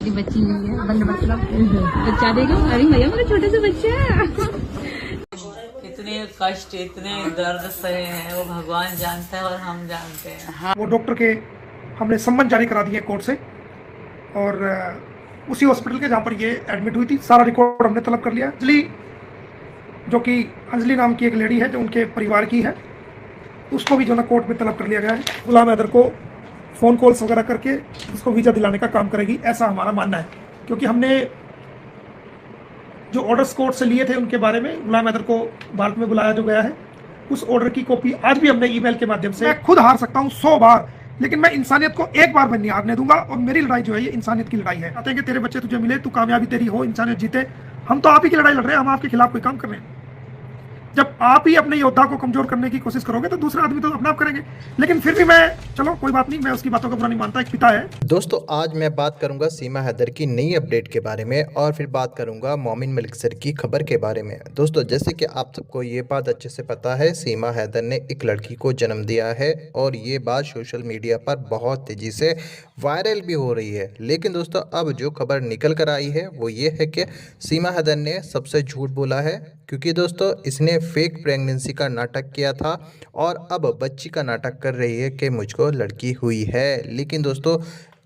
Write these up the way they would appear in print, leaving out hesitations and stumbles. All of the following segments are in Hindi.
छोटी बच्ची हुई है, बंद मतलब बच्चा देखो। अरे भैया मेरा छोटा सा बच्चा। इतने कष्ट इतने दर्द सहे हैं वो भगवान जानता है और हम जानते हैं। हाँ। वो डॉक्टर के हमने सम्मन जारी करा दिए कोर्ट से, और उसी हॉस्पिटल के जहाँ पर ये एडमिट हुई थी सारा रिकॉर्ड हमने तलब कर लिया। अंजलि, जो कि अंजलि नाम की एक लेडी है जो उनके परिवार की है, उसको भी जो ना कोर्ट में तलब कर लिया गया है। गुलाम हैदर को फ़ोन कॉल्स वगैरह करके उसको वीज़ा दिलाने का काम करेगी, ऐसा हमारा मानना है। क्योंकि हमने जो ऑर्डर्स कोर्ट से लिए थे उनके बारे में गुलाम हैदर को भारत में बुलाया जो गया है, उस ऑर्डर की कॉपी आज भी हमने ईमेल के माध्यम से। मैं खुद हार सकता हूँ 100 बार, लेकिन मैं इंसानियत को एक बार में नहीं हारने दूंगा। और मेरी लड़ाई जो है ये इंसानियत की लड़ाई है। चाहते हैं कि तेरे बच्चे तुझे मिले, तू कामयाबी तेरी हो, इंसानियत जीते। हम तो आप ही की लड़ाई लड़ रहे हैं, हम आपके खिलाफ कोई काम कर रहे हैं। जब आप ही अपने योद्धा को कमजोर करने की कोशिश करोगे तो दूसरे आदमी तो अपना आप करेंगे। लेकिन फिर भी मैं, चलो कोई बात नहीं, मैं उसकी बातों को बुरा नहीं मानता, एक पिता है। दोस्तों आज मैं बात करूंगा सीमा हैदर की नई अपडेट के बारे में, और फिर बात करूंगा मोमिन मलिक सर की खबर के बारे में। दोस्तों जैसे कि आप सबको ये बात अच्छे से पता है, सीमा हैदर ने एक लड़की को जन्म दिया है और ये बात सोशल मीडिया पर बहुत तेज़ी से वायरल भी हो रही है। लेकिन दोस्तों अब जो खबर निकल कर आई है वो ये है कि सीमा हैदर ने सबसे झूठ बोला है, क्योंकि दोस्तों इसने फेक प्रेगनेंसी का नाटक किया था और अब बच्ची का नाटक कर रही है कि मुझको लड़की हुई है। लेकिन दोस्तों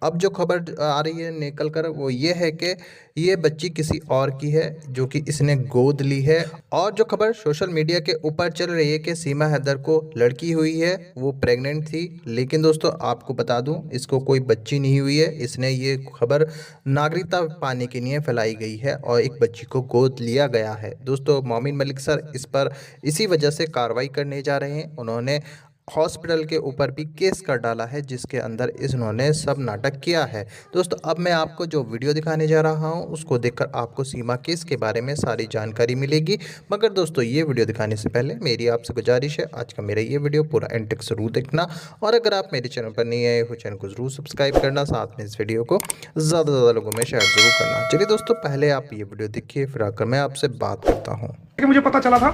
अब जो खबर आ रही है निकल कर वो ये है कि ये बच्ची किसी और की है जो कि इसने गोद ली है। और जो खबर सोशल मीडिया के ऊपर चल रही है कि सीमा हैदर को लड़की हुई है, वो प्रेग्नेंट थी। लेकिन दोस्तों आपको बता दूं इसको कोई बच्ची नहीं हुई है। इसने ये खबर नागरिकता पाने के लिए फैलाई गई है और एक बच्ची को गोद लिया गया है। दोस्तों मोमिन मलिक सर इस पर इसी वजह से कार्रवाई करने जा रहे हैं। उन्होंने हॉस्पिटल के ऊपर भी केस कर डाला है जिसके अंदर इन्होंने सब नाटक किया है। दोस्तों अब मैं आपको जो वीडियो दिखाने जा रहा हूं उसको देखकर आपको सीमा केस के बारे में सारी जानकारी मिलेगी। मगर दोस्तों ये वीडियो दिखाने से पहले मेरी आपसे गुजारिश है, आज का मेरा ये वीडियो पूरा एंड तक जरूर देखना, और अगर आप मेरे चैनल पर नहीं आए हो चैनल को जरूर सब्सक्राइब करना, साथ में इस वीडियो को ज़्यादा से ज़्यादा लोगों में शेयर जरूर करना। चलिए दोस्तों पहले आप ये वीडियो देखिए, फिर आकर मैं आपसे बात करता हूँ। मुझे पता चला था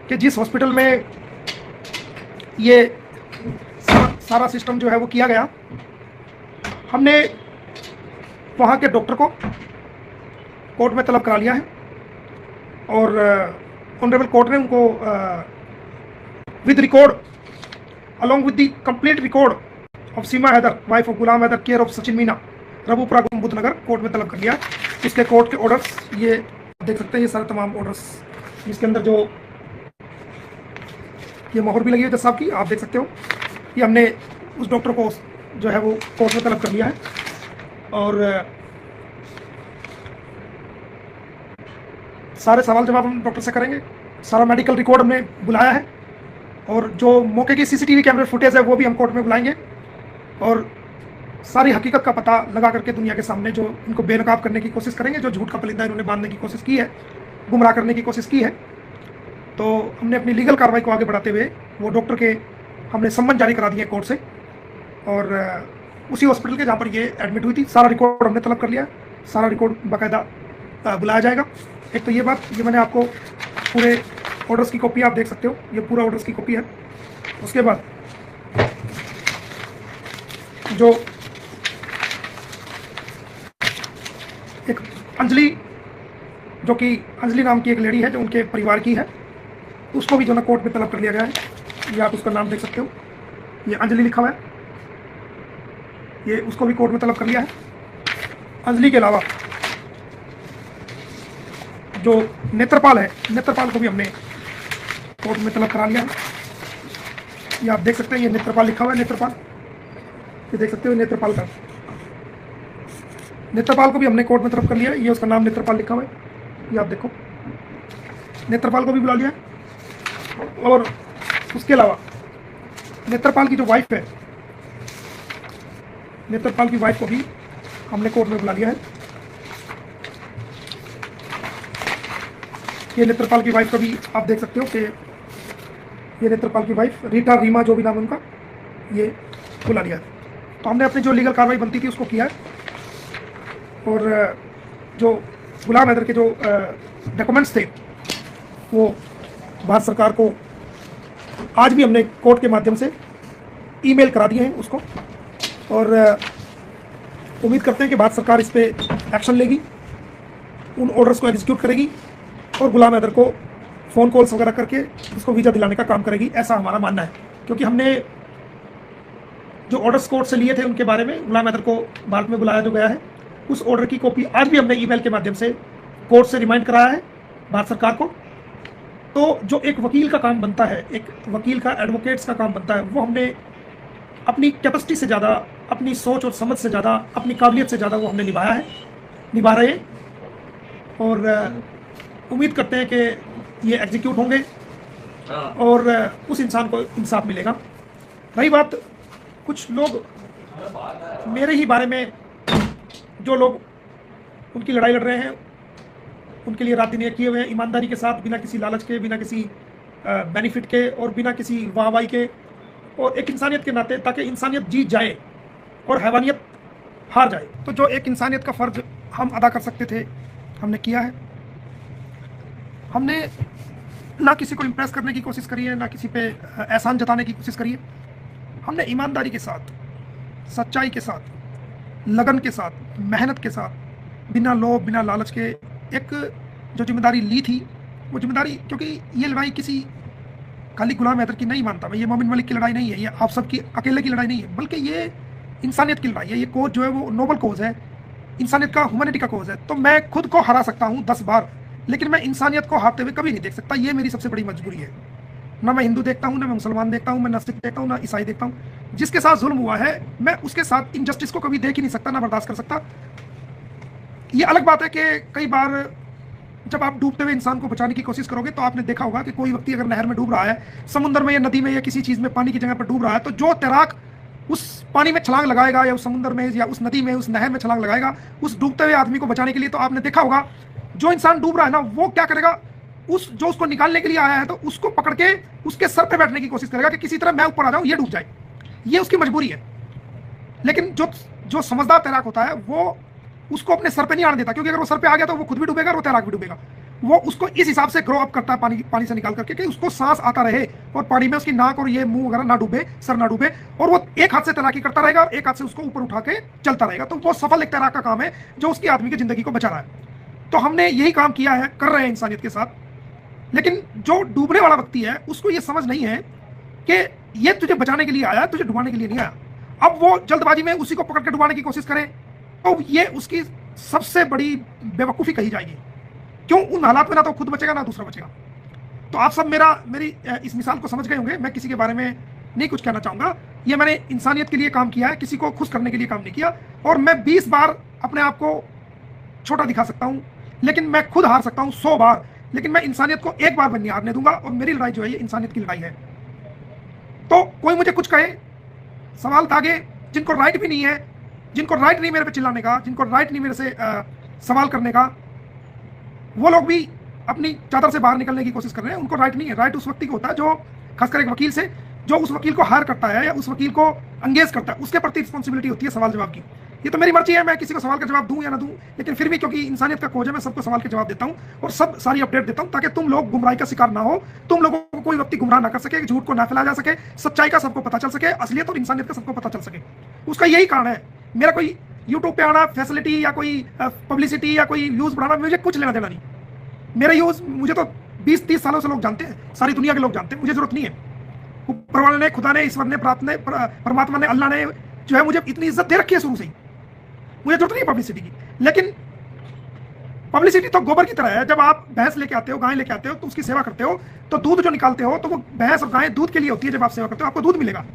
कि जिस हॉस्पिटल में ये सारा सिस्टम जो है वो किया गया, हमने वहाँ के डॉक्टर को कोर्ट में तलब करा लिया है और ऑनरेबल कोर्ट ने उनको with record along with the complete record of Seema Haider wife of Ghulam Haider care of Sachin Meena Rabupura गुम्बुद नगर कोर्ट में तलब कर लिया। इसके कोर्ट के ऑर्डर्स ये देख सकते हैं, ये सारे तमाम ऑर्डर्स, इसके अंदर जो ये मोहर भी लगी है जज साहब की, आप देख सकते हो। ये हमने उस डॉक्टर को जो है वो कोर्ट में तलब कर लिया है और सारे सवाल जवाब हम डॉक्टर से करेंगे। सारा मेडिकल रिकॉर्ड हमने बुलाया है और जो मौके की सीसीटीवी कैमरे फुटेज है वो भी हम कोर्ट में बुलाएंगे और सारी हकीकत का पता लगा करके दुनिया के सामने जो इनको बेनकाब करने की कोशिश करेंगे, जो झूठ का परिंदा इन्होंने बांधने की कोशिश की है, गुमराह करने की कोशिश की है। तो हमने अपनी लीगल कार्रवाई को आगे बढ़ाते हुए वो डॉक्टर के हमने सम्मन जारी करा दिए कोर्ट से, और उसी हॉस्पिटल के जहाँ पर ये एडमिट हुई थी सारा रिकॉर्ड हमने तलब कर लिया। सारा रिकॉर्ड बाकायदा बुलाया जाएगा। एक तो ये बात, ये मैंने आपको पूरे ऑर्डर्स की कॉपी आप देख सकते हो, ये पूरा ऑर्डर्स की कॉपी है। उसके बाद जो एक अंजलि, जो कि अंजलि नाम की एक लेडी है जो उनके परिवार की है, उसको भी जो ना कोर्ट में तलब कर लिया गया है। ये आप उसका नाम देख सकते हो, ये अंजलि लिखा हुआ है, ये उसको भी कोर्ट में तलब कर लिया है। अंजलि के अलावा जो नेत्रपाल है, नेत्रपाल को भी हमने कोर्ट में तलब करा लिया है। ये आप देख सकते हैं, ये नेत्रपाल लिखा हुआ है, नेत्रपाल, ये देख सकते हो नेत्रपाल का, नेत्रपाल को भी हमने कोर्ट में तलब कर लिया है। ये उसका नाम नेत्रपाल लिखा हुआ है, ये आप देखो, नेत्रपाल को भी बुला लिया है। और उसके अलावा नेत्रपाल की जो वाइफ है, नेत्रपाल की वाइफ को भी हमने कोर्ट में बुला लिया है। ये नेत्रपाल की वाइफ को भी आप देख सकते हो कि ये नेत्रपाल की वाइफ रीटा, रीमा जो भी नाम है उनका, ये बुला लिया है। तो हमने अपनी जो लीगल कार्रवाई बनती थी उसको किया है और जो गुलाम हैदर के जो डॉक्यूमेंट्स थे वो भारत सरकार को आज भी हमने कोर्ट के माध्यम से ईमेल करा दिए हैं उसको, और उम्मीद करते हैं कि भारत सरकार इस पे एक्शन लेगी, उन ऑर्डर्स को एग्जीक्यूट करेगी और गुलाम हैदर को फ़ोन कॉल्स वगैरह करके उसको वीज़ा दिलाने का काम करेगी, ऐसा हमारा मानना है। क्योंकि हमने जो ऑर्डर्स कोर्ट से लिए थे उनके बारे में, गुलाम हैदर को भारत में बुलाया जो गया है, उस ऑर्डर की कॉपी आज भी हमने ईमेल के माध्यम से कोर्ट से रिमाइंड कराया है भारत सरकार को। तो जो एक वकील का काम बनता है, एक वकील का, एडवोकेट्स का काम बनता है, वो हमने अपनी कैपेसिटी से ज़्यादा, अपनी सोच और समझ से ज़्यादा, अपनी काबिलियत से ज़्यादा वो हमने निभाया है, निभा रहे हैं और उम्मीद करते हैं कि ये एग्जीक्यूट होंगे और उस इंसान को इंसाफ मिलेगा। रही बात कुछ लोग मेरे ही बारे में, जो लोग उनकी लड़ाई लड़ रहे हैं, उनके लिए रात दिन एक किए हुए हैं, ईमानदारी के साथ, बिना किसी लालच के, बिना किसी बेनिफिट के और बिना किसी वाहवाही के, और एक इंसानियत के नाते, ताकि इंसानियत जीत जाए और हैवानियत हार जाए। तो जो एक इंसानियत का फ़र्ज हम अदा कर सकते थे, हमने किया है। हमने ना किसी को इम्प्रेस करने की कोशिश करी है, ना किसी पे एहसान जताने की कोशिश करी है। हमने ईमानदारी के साथ, सच्चाई के साथ, लगन के साथ, मेहनत के साथ, बिना लोभ, बिना लालच के एक जो जिम्मेदारी ली थी, वो जिम्मेदारी, क्योंकि ये लड़ाई किसी खाली गुलाम हैदर की नहीं मानता मैं, ये मोमिन मलिक की लड़ाई नहीं है, ये आप सबकी अकेले की लड़ाई नहीं है, बल्कि ये इंसानियत की लड़ाई है। ये कोज जो है वो नोबल कोज है, इंसानियत का, ह्यूमैनिटी का कोज है। तो मैं खुद को हरा सकता हूँ 10 बार, लेकिन मैं इंसानियत को हारते हुए कभी नहीं देख सकता। ये मेरी सबसे बड़ी मजबूरी है। ना मैं हिंदू देखता हूँ, ना मैं मुसलमान देखता हूँ, मैं ना सिख देखता हूँ, ना ईसाई देखता हूँ। जिसके साथ जुल्म हुआ है, मैं उसके साथ इनजस्टिस को कभी देख ही नहीं सकता, ना बर्दाश्त कर सकता। ये अलग बात है कि कई बार जब आप डूबते हुए इंसान को बचाने की कोशिश करोगे, तो आपने देखा होगा कि कोई व्यक्ति अगर नहर में डूब रहा है, समुद्र में या नदी में या किसी चीज़ में पानी की जगह पर डूब रहा है, तो जो तैराक उस पानी में छलांग लगाएगा या उस समुद्र में या उस नदी में, उस नहर में छलांग लगाएगा उस डूबते हुए आदमी को बचाने के लिए, तो आपने देखा होगा जो इंसान डूब रहा है ना, वो क्या करेगा, जो उसको निकालने के लिए आया है, तो उसको पकड़ के उसके सर पे बैठने की कोशिश करेगा कि किसी तरह मैं ऊपर आ जाऊं, ये डूब जाए। ये उसकी मजबूरी है। लेकिन जो समझदार तैराक होता है, वो उसको अपने सर पे नहीं आने देता, क्योंकि अगर वो सर पे आ गया तो वो खुद भी डूबेगा और वो तैराक भी डूबेगा। वो उसको इस हिसाब से ग्रो अप करता है पानी से निकाल करके, कि उसको सांस आता रहे और पानी में उसकी नाक और ये मुंह वगैरह ना डूबे, सर ना डूबे, और वो एक हाथ से तैराकी करता रहेगा और एक हाथ से उसको ऊपर उठा के चलता रहेगा। तो वो सफल एक तैराक का काम है, जो उसकी आदमी की जिंदगी को बचा रहा है। तो हमने यही काम किया है, कर रहे हैं इंसानियत के साथ। लेकिन जो डूबने वाला व्यक्ति है, उसको ये समझ नहीं है कि ये तुझे बचाने के लिए आया, तुझे डुबाने के लिए नहीं आया। अब वो जल्दबाजी में उसी को पकड़ के डुबाने की कोशिश करे, तो ये उसकी सबसे बड़ी बेवकूफ़ी कही जाएगी। क्यों? उन हालात में ना तो खुद बचेगा, ना दूसरा बचेगा। तो आप सब मेरी इस मिसाल को समझ गए होंगे। मैं किसी के बारे में नहीं कुछ कहना चाहूँगा। ये मैंने इंसानियत के लिए काम किया है, किसी को खुश करने के लिए काम नहीं किया। और मैं 20 बार अपने आप को छोटा दिखा सकता हूँ, लेकिन मैं खुद हार सकता हूँ 100 बार, लेकिन मैं इंसानियत को एक बार नहीं हारने दूंगा। और मेरी लड़ाई जो है, ये इंसानियत की लड़ाई है। तो कोई मुझे कुछ कहे, सवाल आगे, जिनको राइट भी नहीं है, जिनको राइट नहीं मेरे पे चिल्लाने का, जिनको राइट नहीं मेरे से सवाल करने का, वो लोग भी अपनी चादर से बाहर निकलने की कोशिश कर रहे हैं। उनको राइट नहीं है। राइट उस व्यक्ति को होता है जो, खासकर एक वकील से, जो उस वकील को हायर करता है या उस वकील को अंगेज करता है, उसके प्रति रिस्पॉन्सिबिलिटी होती है सवाल जवाब की। ये तो मेरी मर्जी है, मैं किसी को सवाल का जवाब दूं या ना दूं, लेकिन फिर भी क्योंकि इंसानियत का खोज है, मैं सबको सवाल के जवाब देता हूं और सारी अपडेट देता हूं, ताकि तुम लोग गुमराही का शिकार ना हो, तुम लोगों को कोई व्यक्ति गुमराह ना कर सके, झूठ को ना फैलाया जा सके, सच्चाई का सबको पता चल सके, असलियत और इंसानियत का सबको पता चल सके। उसका यही कारण है। मेरा कोई यूट्यूब पे आना, फैसिलिटी या कोई पब्लिसिटी या कोई व्यूज बढ़ाना, मुझे कुछ लेना देना नहीं। मेरा यूज, मुझे तो 20-30 सालों से लोग जानते हैं, सारी दुनिया के लोग जानते हैं, मुझे जरूरत नहीं है। ऊपर वाले ने, खुदा ने, ईश्वर ने, परमात्मा ने, अल्लाह ने जो है मुझे इतनी इज्जत दे रखी है शुरू से ही, मुझे जरूरत नहीं है पब्लिसिटी की। लेकिन पब्लिसिटी तो गोबर की तरह है। जब आप भैंस लेके आते हो, गाय लेके आते हो, तो उसकी सेवा करते हो, तो दूध जो निकालते हो, तो वो भैंस और गाय दूध के लिए होती है। जब आप सेवा करते हो, आपको दूध मिलेगा।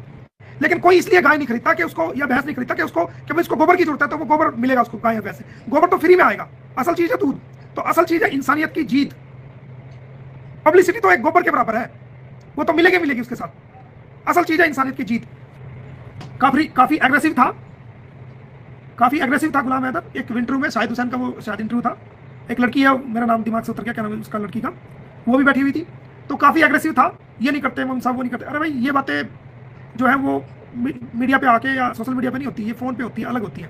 लेकिन कोई इसलिए गाय नहीं खरीदता कि उसको, या भैंस नहीं खरीदता कि उसको, कि भाई इसको गोबर की जरूरत है, तो वो गोबर मिलेगा उसको, गाय या भैंस से। गोबर तो फ्री में आएगा। असल चीज है दूध। तो असल चीज है इंसानियत की जीत। पब्लिसिटी तो एक गोबर के बराबर है, वो तो मिलेगी उसके साथ। असल चीज है इंसानियत की जीत। काफी एग्रेसिव था गुलाम हैदर। एक इंटरव्यू में, शाहिद हुसैन का वो शायद इंटरव्यू था, एक लड़की है, मेरा नाम दिमाग से उतर गया, क्या नाम है उसका लड़की का, वो भी बैठी हुई थी, तो काफी एग्रेसिव था। ये नहीं करते मोम साहब, वो नहीं करते। अरे भाई, ये बातें जो है वो मीडिया पे आके या सोशल मीडिया पे नहीं होती, ये फोन पे होती है, अलग होती है।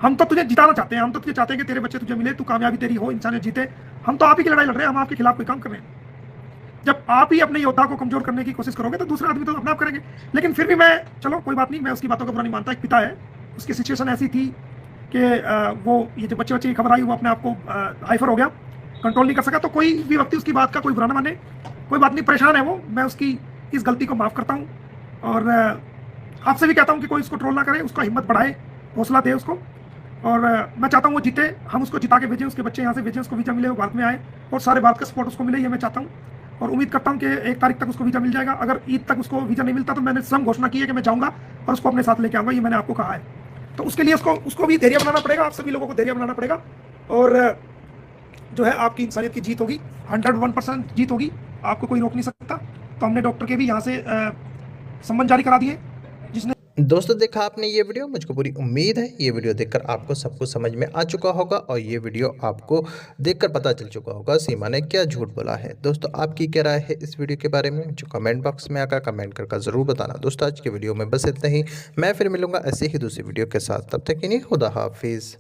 हम तो तुझे जिताना चाहते हैं, हम तो तुझे चाहते हैं कि तेरे बच्चे तुझे मिले, तू कामयाबी तेरी हो, इंसानियत जीते। हम तो आप ही की लड़ाई लड़ रहे हैं, हम आपके खिलाफ कोई काम कर रहे हैं। जब आप ही अपने योद्धा को कमजोर करने की कोशिश करोगे, तो दूसरा आदमी तो अपना आप करेंगे। लेकिन फिर भी मैं, चलो कोई बात नहीं, मैं उसकी बातों को बुरा नहीं मानता। एक पिता है, उसकी सिचुएशन ऐसी थी कि वो ये जो बच्चे की खबर आई वो अपने आप को हाइफर हो गया, कंट्रोल नहीं कर सका। तो कोई भी व्यक्ति उसकी बात का कोई बुरा ना माने, कोई बात नहीं, परेशान है वो, मैं उसकी इस गलती को माफ़ करता हूँ। और आपसे भी कहता हूँ कि कोई उसको ट्रोल ना करे, उसका हिम्मत बढ़ाए, हौसला दे उसको। और मैं चाहता हूँ वो जीते, हम उसको जिता के भेजें, उसके बच्चे यहाँ से भेजें, उसको वीज़ा मिले, वो भारत में आए और सारे भारत का सपोर्ट उसको मिले, ये मैं चाहता हूँ। और उम्मीद करता हूँ कि 1 तारीख तक उसको वीज़ा मिल जाएगा। अगर ईद तक उसको वीज़ा नहीं मिलता तो मैंने स्वयं घोषणा की है कि मैं जाऊँगा और उसको अपने साथ लेके आऊँगा, ये मैंने आपको कहा है। तो उसके लिए उसको भी धैर्य बनाना पड़ेगा, आप सभी लोगों को धैर्य बनाना पड़ेगा। और जो है आपकी इंसानियत की जीत होगी, 101% जीत होगी, आपको कोई रोक नहीं सकता। तो हमने डॉक्टर के भी यहाँ से सम्मन जारी करा दिए, जिसने दोस्तों देखा आपने ये वीडियो, मुझको पूरी उम्मीद है ये वीडियो देखकर आपको सब कुछ समझ में आ चुका होगा और ये वीडियो आपको देखकर पता चल चुका होगा सीमा ने क्या झूठ बोला है। दोस्तों आपकी क्या राय है इस वीडियो के बारे में, जो कमेंट बॉक्स में आकर कमेंट करके ज़रूर बताना। दोस्तों आज की वीडियो में बस इतना ही, मैं फिर मिलूंगा ऐसे ही दूसरी वीडियो के साथ, तब तक के लिए खुदा हाफिज़।